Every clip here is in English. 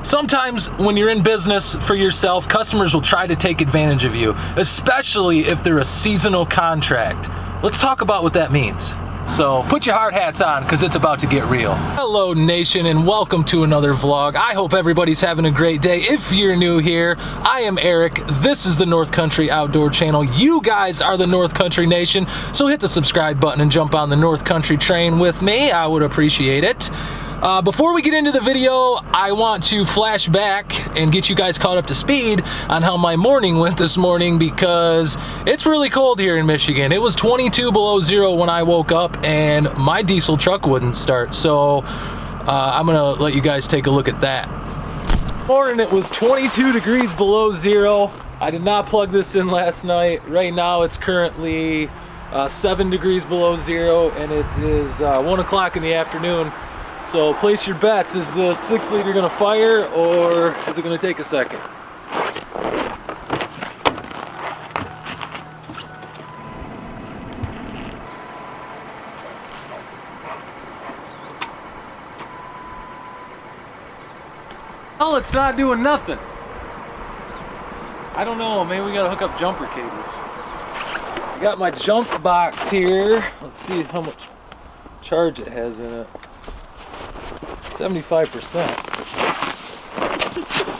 Sometimes when you're in business for yourself, customers will try to take advantage of you, especially if they're a seasonal contract. Let's talk about what that means. So put your hard hats on because it's about to get real. Hello nation and welcome to another vlog. I hope everybody's having a great day. If you're new here, I am Eric. This is the North Country Outdoor Channel. You guys are the North Country Nation. So hit the subscribe button and jump on the North Country train with me. I would appreciate it. Before we get into the video, I want to flash back and get you guys caught up to speed on how my morning went this morning because it's really cold here in Michigan. It was 22 below zero when I woke up and my diesel truck wouldn't start. So I'm gonna let you guys take a look at that. Morning, it was 22 degrees below zero. I did not plug this in last night. Right now it's currently 7 degrees below zero and it is 1 o'clock in the afternoon. So place your bets. Is the 6 liter gonna fire or is it gonna take a second? Oh, it's not doing nothing. I don't know, maybe we gotta hook up jumper cables. I got my jump box here. Let's see how much charge it has in it. 75%.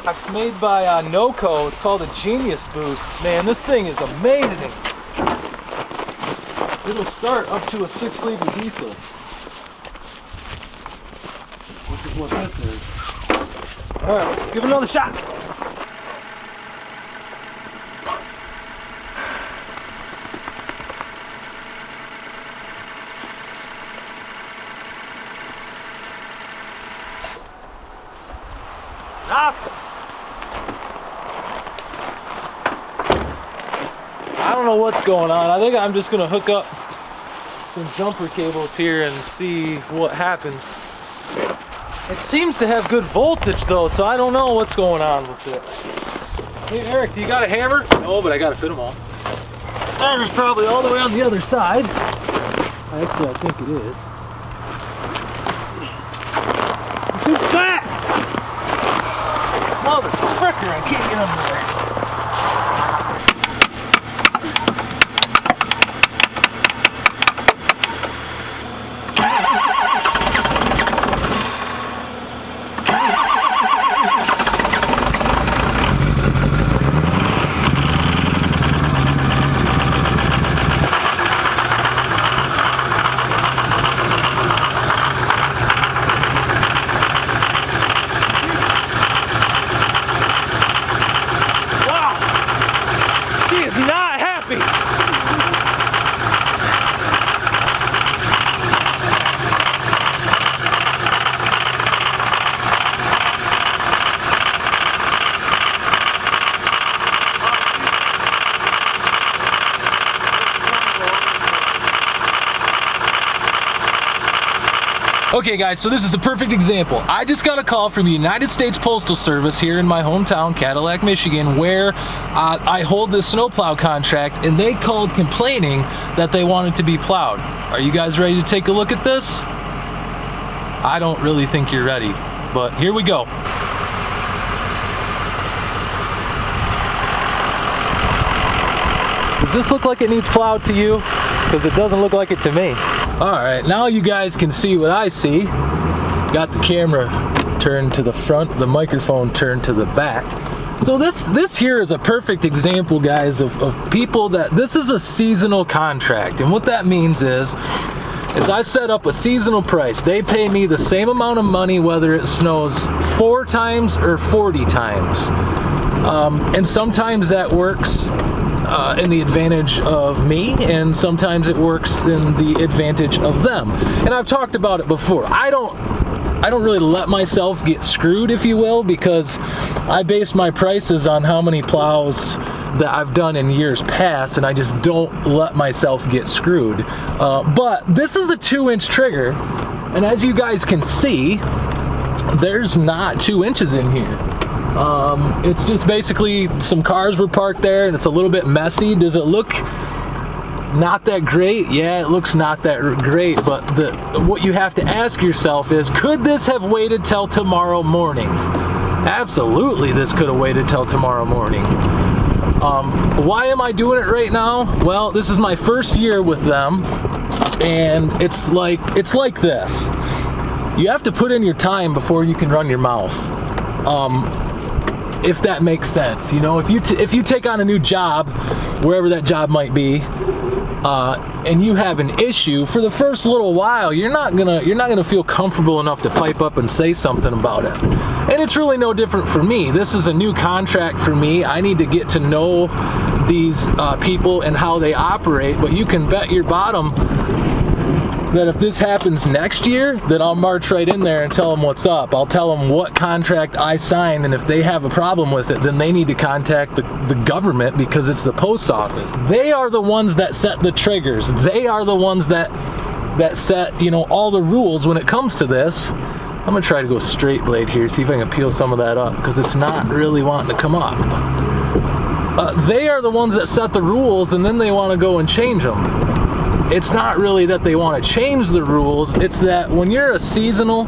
It's made by Noco. It's called a Genius Boost. Man, this thing is amazing. It'll start up to a 6 liter diesel, which is what this is. All right, let's give it another shot. I don't know what's going on. I think I'm just gonna hook up some jumper cables here and see what happens. It seems to have good voltage though, so I don't know what's going on with it. Hey Eric, do you got a hammer? No, but I gotta fit them all. Starter's probably all the way on the other side. Actually, I think it is. It's too fat! Motherfucker, I can't get under there. Okay guys, so this is a perfect example. I just got a call from the United States Postal Service here in my hometown, Cadillac, Michigan, where I hold this snowplow contract, and they called complaining that they wanted to be plowed. Are you guys ready to take a look at this? I don't really think you're ready, but here we go. Does this look like it needs plowed to you? Because it doesn't look like it to me. Alright, now you guys can see what I see. Got the camera turned to the front, the microphone turned to the back. So this here is a perfect example, guys, of people that, this is a seasonal contract. And what that means is I set up a seasonal price. They pay me the same amount of money whether it snows 4 times or 40 times. And sometimes that works in the advantage of me, and sometimes it works in the advantage of them. And I've talked about it before. I don't really let myself get screwed, if you will, because I base my prices on how many plows that I've done in years past, and I just don't let myself get screwed. But this is a 2-inch trigger, and as you guys can see, there's not 2 inches in here. It's just basically some cars were parked there and it's a little bit messy. Does it look not that great? Yeah, it looks not that great, but what you have to ask yourself is, could this have waited till tomorrow morning? absolutely this could have waited till tomorrow morning. Why am I doing it right now? Well, this is my first year with them, and it's like this. You have to put in your time before you can run your mouth. If that makes sense. You know, if you take on a new job, wherever that job might be, and you have an issue, for the first little while, you're not gonna feel comfortable enough to pipe up and say something about it. And it's really no different for me. This is a new contract for me. I need to get to know these people and how they operate. But you can bet your bottom that if this happens next year, that I'll march right in there and tell them what's up. I'll tell them what contract I signed, and if they have a problem with it, then they need to contact the government, because it's the post office. They are the ones that set the triggers. They are the ones that set, you know, all the rules when it comes to this. I'm gonna try to go straight blade here, see if I can peel some of that up, because it's not really wanting to come up. They are the ones that set the rules, and then they want to go and change them. It's not really that they want to change the rules, it's that when you're a seasonal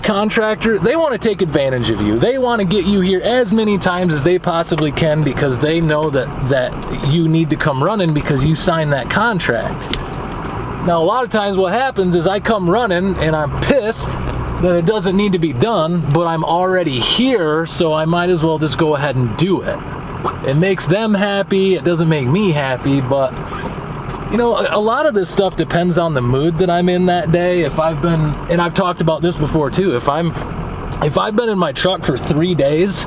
contractor, they want to take advantage of you. They want to get you here as many times as they possibly can, because they know that you need to come running because you signed that contract. Now, a lot of times what happens is I come running and I'm pissed that it doesn't need to be done, but I'm already here, so I might as well just go ahead and do it. It makes them happy, it doesn't make me happy, but you know, a lot of this stuff depends on the mood that I'm in that day. If I've been, and I've talked about this before too, if I've been in my truck for 3 days,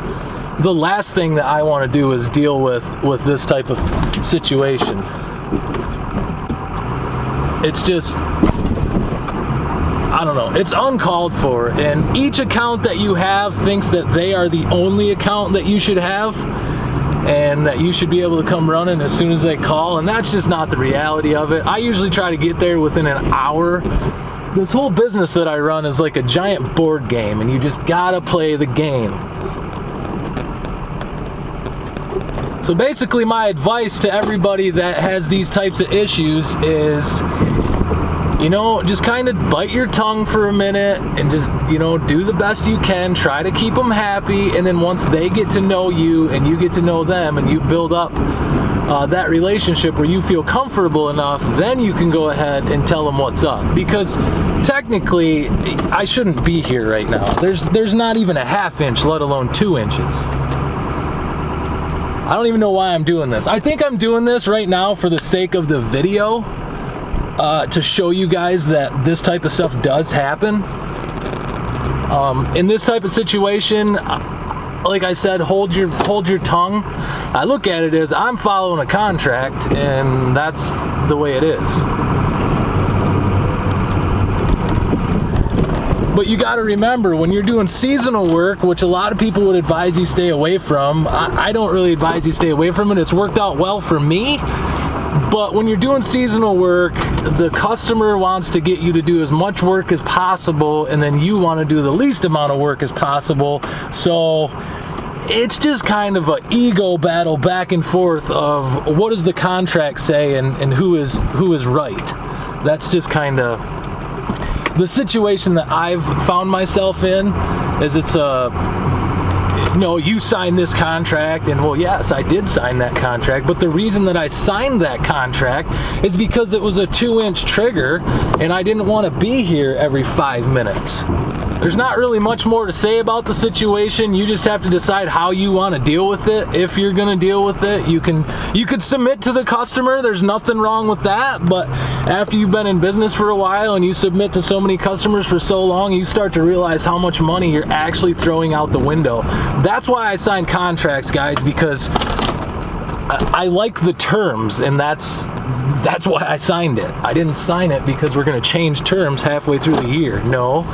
the last thing that I want to do is deal with this type of situation. It's just, I don't know, it's uncalled for, and each account that you have thinks that they are the only account that you should have, and that you should be able to come running as soon as they call, and that's just not the reality of it. I usually try to get there within an hour. This whole business that I run is like a giant board game, and you just gotta play the game. So basically, my advice to everybody that has these types of issues is, you know, just kind of bite your tongue for a minute and just, you know, do the best you can. Try to keep them happy, and then once they get to know you and you get to know them and you build up that relationship where you feel comfortable enough, then you can go ahead and tell them what's up. Because technically, I shouldn't be here right now. There's not even a ½ inch, let alone 2 inches. I don't even know why I'm doing this. I think I'm doing this right now for the sake of the video, to show you guys that this type of stuff does happen. In this type of situation, like I said, hold your tongue. I look at it as I'm following a contract, and that's the way it is. But you got to remember, when you're doing seasonal work, which a lot of people would advise you stay away from, I don't really advise you stay away from it. It's worked out well for me. But when you're doing seasonal work, the customer wants to get you to do as much work as possible, and then you want to do the least amount of work as possible. So it's just kind of an ego battle back and forth of what does the contract say and who is right. That's just kind of the situation that I've found myself in. Is it's no, you signed this contract, and well, yes, I did sign that contract, but the reason that I signed that contract is because it was a 2-inch trigger, and I didn't want to be here every 5 minutes. There's not really much more to say about the situation. You just have to decide how you want to deal with it. If you're going to deal with it, you could submit to the customer. There's nothing wrong with that. But after you've been in business for a while and you submit to so many customers for so long, you start to realize how much money you're actually throwing out the window. That's why I sign contracts, guys, because I like the terms, and that's why I signed it. I didn't sign it because we're going to change terms halfway through the year. No,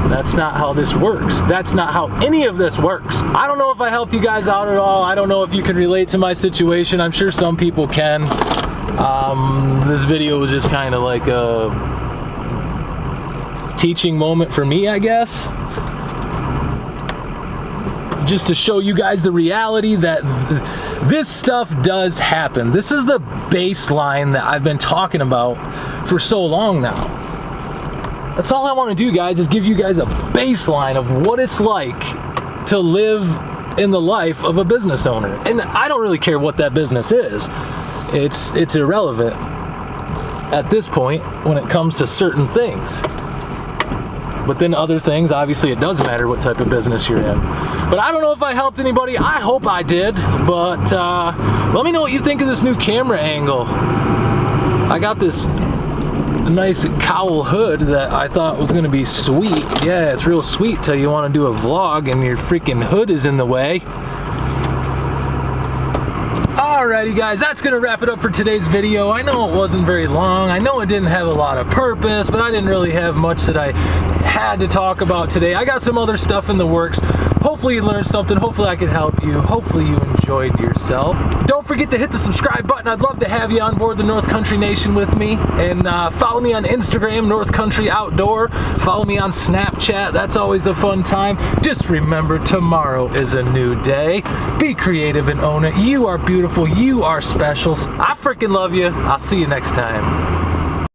that's not how this works. That's not how any of this works. I don't know if I helped you guys out at all. I don't know if you can relate to my situation. I'm sure some people can. This video was just kind of like a teaching moment for me, I guess. Just to show you guys the reality that this stuff does happen. This is the baseline that I've been talking about for so long now. That's all I want to do, guys, is give you guys a baseline of what it's like to live in the life of a business owner. And I don't really care what that business is. It's irrelevant at this point when it comes to certain things. But then other things, obviously it does matter what type of business you're in. But I don't know if I helped anybody. I hope I did. But let me know what you think of this new camera angle. I got this nice cowl hood that I thought was gonna be sweet. Yeah, it's real sweet till you wanna do a vlog and your freaking hood is in the way. Alrighty guys, that's gonna wrap it up for today's video. I know it wasn't very long. I know it didn't have a lot of purpose, but I didn't really have much that I had to talk about today. I got some other stuff in the works. Hopefully you learned something. Hopefully I could help you. Hopefully you enjoyed yourself. Don't forget to hit the subscribe button. I'd love to have you on board the North Country Nation with me. And follow me on Instagram, North Country Outdoor. Follow me on Snapchat. That's always a fun time. Just remember, tomorrow is a new day. Be creative and own it. You are beautiful. You are special. I freaking love you. I'll see you next time.